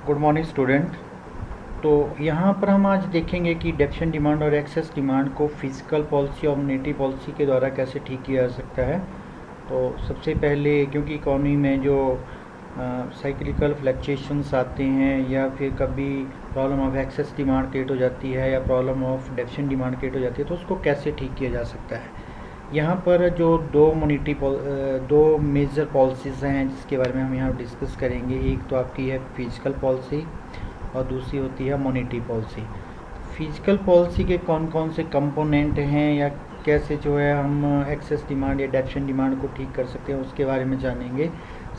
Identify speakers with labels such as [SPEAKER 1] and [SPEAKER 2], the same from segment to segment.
[SPEAKER 1] Good morning student. तो यहाँ पर हम आज देखेंगे कि डेफिशिएंट डिमांड और एक्सेस डिमांड को फिजिकल पॉलिसी और मॉनेटरी पॉलिसी के द्वारा कैसे ठीक किया जा सकता है। तो सबसे पहले क्योंकि इकोनॉमी में जो साइक्लिकल फ्लक्चुएशंस आते हैं या फिर कभी problem of excess demand create हो जाती है या problem of deficient demand create हो जाती है, तो उसको कैसे ठीक किया जा सकता है। यहाँ पर जो दो मेजर पॉलिसीज़ हैं जिसके बारे में हम यहाँ डिस्कस करेंगे। एक तो आपकी है फिजिकल पॉलिसी और दूसरी होती है मॉनेटरी पॉलिसी। फिजिकल पॉलिसी के कौन कौन से कंपोनेंट हैं या कैसे जो है हम एक्सेस डिमांड या डेफिशिएंट डिमांड को ठीक कर सकते हैं उसके बारे में जानेंगे।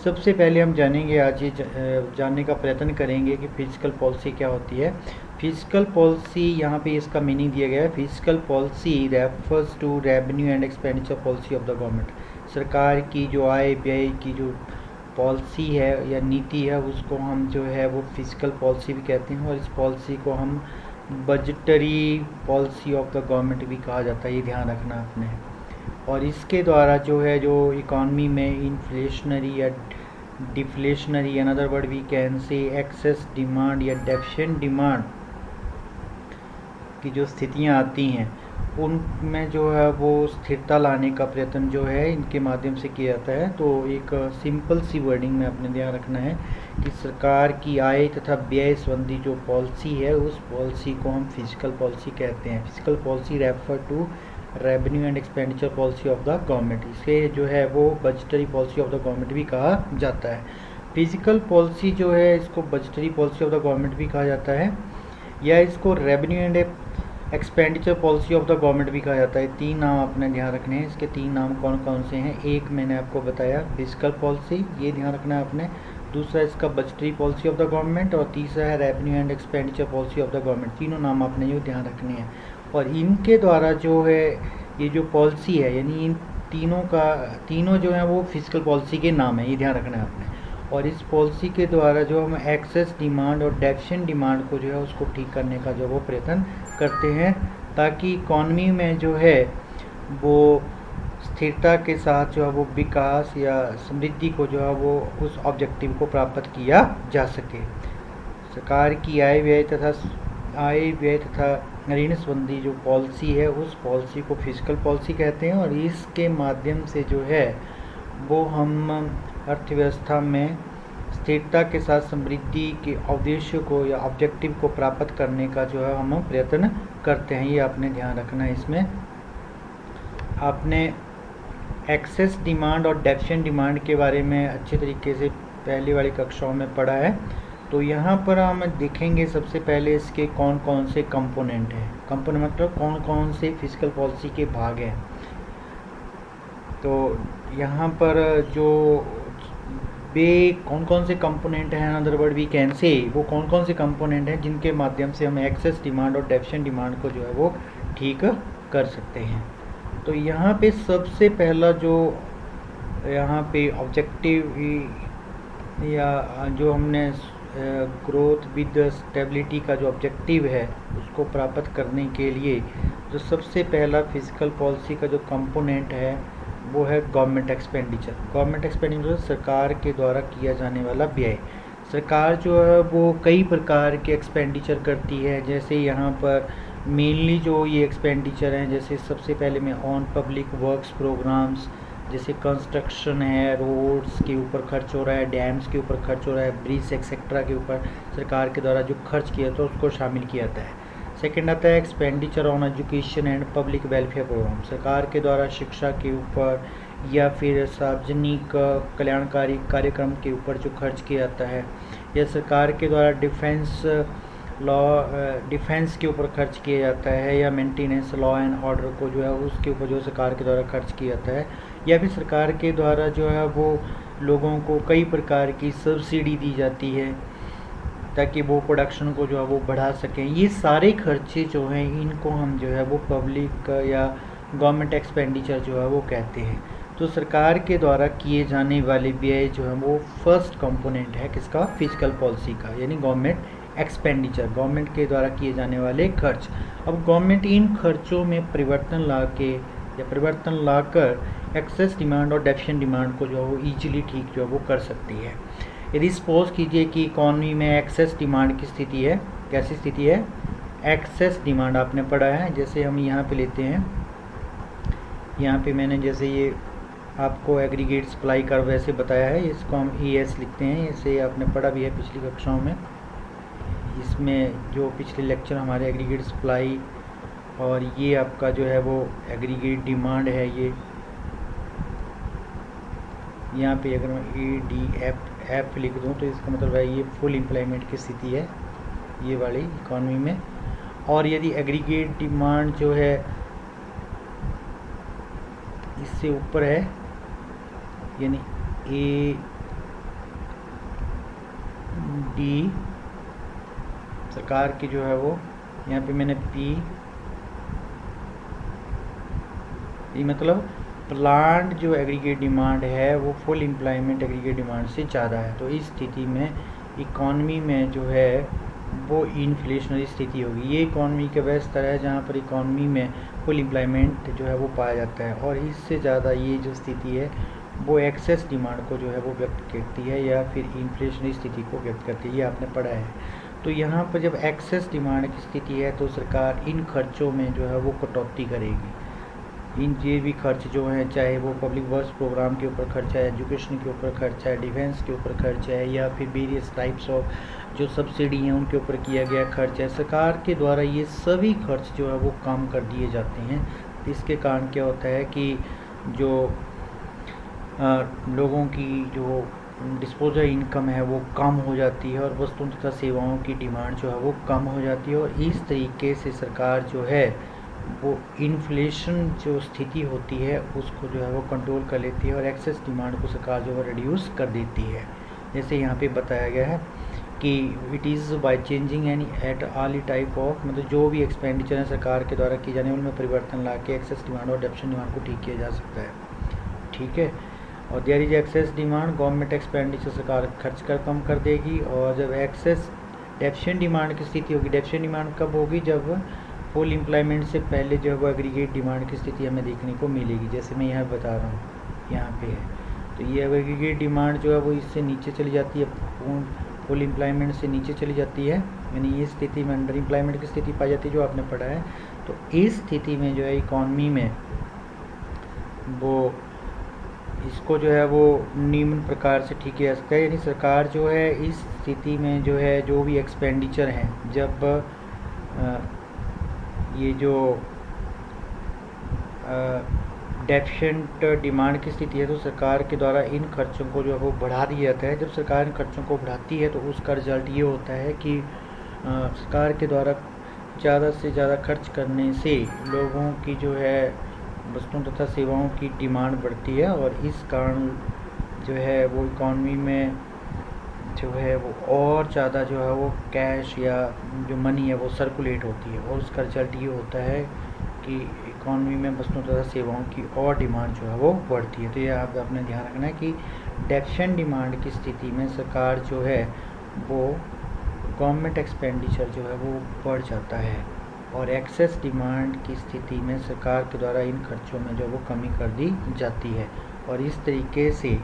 [SPEAKER 1] सबसे पहले हम जानेंगे, आज ये जानने का प्रयत्न करेंगे कि फिजिकल पॉलिसी क्या होती है। फिजिकल पॉलिसी, यहाँ पे इसका मीनिंग दिया गया है। Physical policy refers to revenue and expenditure policy of the government. सरकार की जो आय व्यय की जो पॉलिसी है या नीति है उसको हम जो है वो फिजिकल पॉलिसी भी कहते हैं, और इस पॉलिसी को हम budgetary policy of the government भी कहा जाता है, ये ध्यान रखना आपने। और इसके द्वारा जो है जो इकॉनमी में इन्फ्लेशनरी या deflationary, another word we can say excess demand या डेफिशिएंट डिमांड की जो स्थितियां आती हैं उनमें जो है वो स्थिरता लाने का प्रयत्न जो है इनके माध्यम से किया जाता है। तो एक सिंपल सी वर्डिंग में अपने ध्यान रखना है कि सरकार की आय तथा व्यय संबंधी जो पॉलिसी है उस पॉलिसी को हम फिजिकल पॉलिसी कहते हैं। Physical policy refer to revenue and expenditure policy of the government. इसे जो है वो budgetary policy of the government भी कहा जाता है। फिजिकल पॉलिसी जो है इसको budgetary policy of the government भी कहा जाता है या इसको revenue and expenditure policy of the government भी कहा जाता है। तीन नाम अपने ध्यान रखने हैं। इसके तीन नाम कौन कौन से हैं? एक मैंने आपको बताया फिजिकल पॉलिसी, ये ध्यान रखना है आपने। दूसरा इसका budgetary policy of the government और तीसरा है revenue and expenditure policy of the government. तीनों नाम आपने जो ध्यान रखने हैं, और इनके द्वारा जो है ये जो पॉलिसी है यानी इन तीनों जो है वो फिजिकल पॉलिसी के नाम है, ये ध्यान रखना है आपने। और इस पॉलिसी के द्वारा जो हम एक्सेस डिमांड और डेफिशिएंट डिमांड को जो है उसको ठीक करने का जो वो प्रयत्न करते हैं, ताकि इकॉनमी में जो है वो स्थिरता के साथ जो है वो विकास या समृद्धि को जो है वो उस ऑब्जेक्टिव को प्राप्त किया जा सके। सरकार की आय व्यय तथा ऋण संबंधी जो पॉलिसी है उस पॉलिसी को फिजिकल पॉलिसी कहते हैं, और इसके माध्यम से जो है वो हम अर्थव्यवस्था में स्थिरता के साथ समृद्धि के उद्देश्य को या ऑब्जेक्टिव को प्राप्त करने का जो है हम प्रयत्न करते हैं, ये आपने ध्यान रखना है। इसमें आपने एक्सेस डिमांड और डेफिशिएंट डिमांड के बारे में अच्छे तरीके से पहली वाली कक्षाओं में पढ़ा है। तो यहाँ पर हम देखेंगे सबसे पहले इसके कौन कौन से कंपोनेंट हैं। कंपोनेंट मतलब कौन कौन से फिजिकल पॉलिसी के भाग हैं। तो यहाँ पर जो वे कौन कौन से कंपोनेंट हैं, अदर वर्ड वी कैन से, वो कौन कौन से कंपोनेंट हैं जिनके माध्यम से हम एक्सेस डिमांड और डेफिशिएंट डिमांड को जो है वो ठीक कर सकते हैं। तो यहाँ पे सबसे पहला जो यहाँ पे ऑब्जेक्टिव या जो हमने ग्रोथ विद स्टेबिलिटी का जो ऑब्जेक्टिव है उसको प्राप्त करने के लिए जो सबसे पहला फिजिकल पॉलिसी का जो कंपोनेंट है वो है गवर्नमेंट एक्सपेंडिचर। गवर्नमेंट एक्सपेंडिचर सरकार के द्वारा किया जाने वाला व्यय। सरकार जो है वो कई प्रकार के एक्सपेंडिचर करती है, जैसे यहाँ पर मेनली जो ये एक्सपेंडिचर हैं, जैसे सबसे पहले में ऑन पब्लिक वर्क्स प्रोग्राम्स, जैसे कंस्ट्रक्शन है, रोड्स के ऊपर खर्च हो रहा है, डैम्स के ऊपर खर्च हो रहा है, ब्रिज एक्सेट्रा के ऊपर सरकार के द्वारा जो खर्च किया था उसको शामिल किया जाता है। सेकेंड आता है expenditure on education and public welfare program. सरकार के द्वारा शिक्षा के ऊपर या फिर सार्वजनिक कल्याणकारी कार्यक्रम के ऊपर जो खर्च किया जाता है, या सरकार के द्वारा डिफेंस के ऊपर खर्च किया जाता है, या मेंटेनेंस लॉ एंड ऑर्डर को जो है उसके ऊपर जो सरकार के द्वारा खर्च किया जाता है, या फिर सरकार के द्वारा जो है वो लोगों को कई प्रकार की सब्सिडी दी जाती है ताकि वो प्रोडक्शन को जो है वो बढ़ा सकें। ये सारे खर्चे जो हैं इनको हम जो है वो पब्लिक या गवर्नमेंट एक्सपेंडिचर जो है वो कहते हैं। तो सरकार के द्वारा किए जाने वाले व्यय जो है वो फर्स्ट कंपोनेंट है किसका? फिजिकल पॉलिसी का, यानी गवर्नमेंट एक्सपेंडिचर, गवर्नमेंट के द्वारा किए जाने वाले खर्च। अब गवर्नमेंट इन खर्चों में परिवर्तन लाकर एक्सेस डिमांड और डेफिशिएंट डिमांड को जो है वो ईजिली ठीक जो है वो कर सकती है। यदि सपोज कीजिए कि इकॉनमी में एक्सेस डिमांड की स्थिति है, कैसी स्थिति है, एक्सेस डिमांड आपने पढ़ा है। जैसे हम यहाँ पे लेते हैं, यहाँ पे मैंने जैसे ये आपको एग्रीगेट सप्लाई कर्व वैसे बताया है, इसको हम ES लिखते हैं, इसे आपने पढ़ा भी है पिछली कक्षाओं में। इसमें जो पिछले लेक्चर हमारे एग्रीगेट सप्लाई और ये आपका जो है वो एग्रीगेट डिमांड है, ये यहाँ पे अगर मैं ADF लिख दूँ तो इसका मतलब है ये फुल एम्प्लॉयमेंट की स्थिति है, ये वाली इकॉनमी में। और यदि एग्रीगेट डिमांड जो है इससे ऊपर है, यानी AD सरकार की जो है वो, यहाँ पे मैंने P, ये मतलब प्लांट जो एग्रीगेट डिमांड है वो फुल एम्प्लॉयमेंट एग्रीगेट डिमांड से ज़्यादा है, तो इस स्थिति में इकॉनमी में जो है वो इन्फ्लेशनरी स्थिति होगी। ये इकॉनमी का वह स्तर है जहाँ पर इकॉनमी में फुल एम्प्लॉयमेंट जो है वो पाया जाता है, और इससे ज़्यादा ये जो स्थिति है वो एक्सेस डिमांड को जो है वो व्यक्त करती है या फिर इन्फ्लेशनरी स्थिति को व्यक्त करती है, ये आपने पढ़ा है। तो यहाँ पर जब एक्सेस डिमांड की स्थिति है तो सरकार इन खर्चों में जो है वो कटौती करेगी। इन ये भी खर्च जो हैं, चाहे वो पब्लिक वर्क्स प्रोग्राम के ऊपर खर्चा है, एजुकेशन के ऊपर खर्चा है, डिफेंस के ऊपर खर्चा है, या फिर वेरियस टाइप्स ऑफ जो सब्सिडी हैं उनके ऊपर किया गया खर्च है, सरकार के द्वारा ये सभी खर्च जो है वो कम कर दिए जाते हैं। इसके कारण क्या होता है कि जो लोगों की जो डिस्पोजल इनकम है वो कम हो जाती है और वस्तुओं तथा सेवाओं की डिमांड जो है वो कम हो जाती है, और इस तरीके से सरकार जो है वो इन्फ्लेशन जो स्थिति होती है उसको जो है वो कंट्रोल कर लेती है और एक्सेस डिमांड को सरकार जो है रिड्यूस कर देती है। जैसे यहाँ पे बताया गया है कि it is by changing any at all type of, मतलब जो भी एक्सपेंडिचर है सरकार के द्वारा किए जाने उनमें परिवर्तन ला के एक्सेस डिमांड और डेप्शन डिमांड को ठीक किया जा सकता है, ठीक है। और there is excess demand, government expenditure सरकार खर्च कर कम कर देगी। और जब एक्सेस डेप्शन डिमांड की स्थिति होगी, डेप्शन डिमांड कब होगी, जब फुल एम्प्लॉयमेंट से पहले जो है वो एग्रीगेट डिमांड की स्थिति हमें देखने को मिलेगी। जैसे मैं यहाँ बता रहा हूँ, यहाँ पे है, तो ये एग्रीगेट डिमांड जो है वो इससे नीचे चली जाती है, फुल एम्प्लॉयमेंट से नीचे चली जाती है, यानी ये स्थिति में अंडर एम्प्लॉयमेंट की स्थिति पाई जाती है जो आपने पढ़ा है। तो इस स्थिति में जो है इकॉनमी में वो इसको जो है वो निम्न प्रकार से ठीक किया जा सकता है, यानी सरकार जो है इस स्थिति में जो है जो भी एक्सपेंडिचर हैं, जब ये जो डेफिशिएंट डिमांड की स्थिति है तो सरकार के द्वारा इन खर्चों को जो है वो बढ़ा दिया जाता है। जब सरकार इन खर्चों को बढ़ाती है तो उसका रिजल्ट ये होता है कि सरकार के द्वारा ज़्यादा से ज़्यादा खर्च करने से लोगों की जो है वस्तुओं तथा सेवाओं की डिमांड बढ़ती है, और इस कारण जो है वो इकॉनमी में जो है वो और ज़्यादा जो है वो कैश या जो मनी है वो सर्कुलेट होती है, और उसका रिजल्ट ये होता है कि इकॉनमी में वस्तुओं तथा सेवाओं की और डिमांड जो है वो बढ़ती है। तो ये आप अपने ध्यान रखना है कि डेफिशिएंट डिमांड की स्थिति में सरकार जो है वो गवर्नमेंट एक्सपेंडिचर जो है वो बढ़ जाता है, और एक्सेस डिमांड की स्थिति में सरकार के द्वारा इन खर्चों में जो वो कमी कर दी जाती है। और इस तरीके से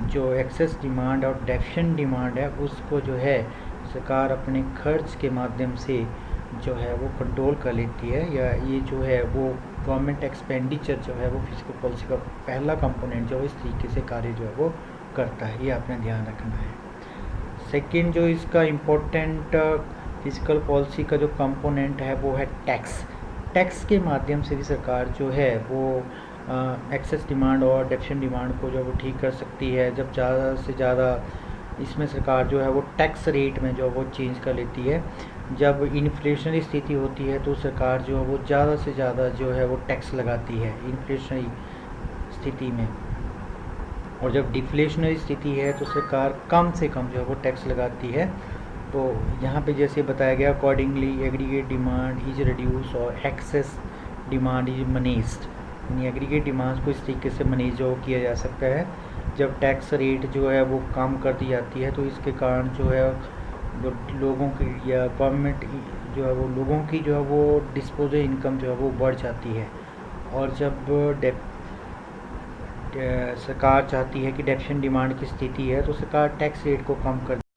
[SPEAKER 1] जो एक्सेस डिमांड और डेफिशिएंट डिमांड है उसको जो है सरकार अपने खर्च के माध्यम से जो है वो कंट्रोल कर लेती है, या ये जो है वो गवर्नमेंट एक्सपेंडिचर जो है वो फिजिकल पॉलिसी का पहला कंपोनेंट जो है इस तरीके से कार्य जो है वो करता है, ये आपने ध्यान रखना है। सेकंड जो इसका इम्पोर्टेंट फिजिकल पॉलिसी का जो कंपोनेंट है वो है टैक्स। टैक्स के माध्यम से भी सरकार जो है वो एक्सेस डिमांड और डेफिशिएंट डिमांड को जो वो ठीक कर सकती है। जब ज़्यादा से ज़्यादा इसमें सरकार जो है वो टैक्स रेट में जो वो चेंज कर लेती है। जब इन्फ्लेशनरी स्थिति होती है तो सरकार जो है वो ज़्यादा से ज़्यादा जो है वो टैक्स लगाती है इन्फ्लेशनरी स्थिति में, और जब डिफ्लेशनरी स्थिति है तो सरकार कम से कम जो है वो टैक्स लगाती है। तो यहाँ पे जैसे बताया गया accordingly aggregate demand is reduce और एक्सेस डिमांड इज मैनेज्ड, यानी एग्रीगेट डिमांड्स को इस तरीके से मैनेज जो किया जा सकता है जब टैक्स रेट जो है वो कम कर दी जाती है। तो इसके कारण जो है जो लोगों की या गवर्नमेंट जो है वो लोगों की जो है वो डिस्पोजल इनकम जो है वो बढ़ जाती है, और जब सरकार चाहती है कि डेफिशिएंट डिमांड की स्थिति है तो सरकार टैक्स रेट को कम कर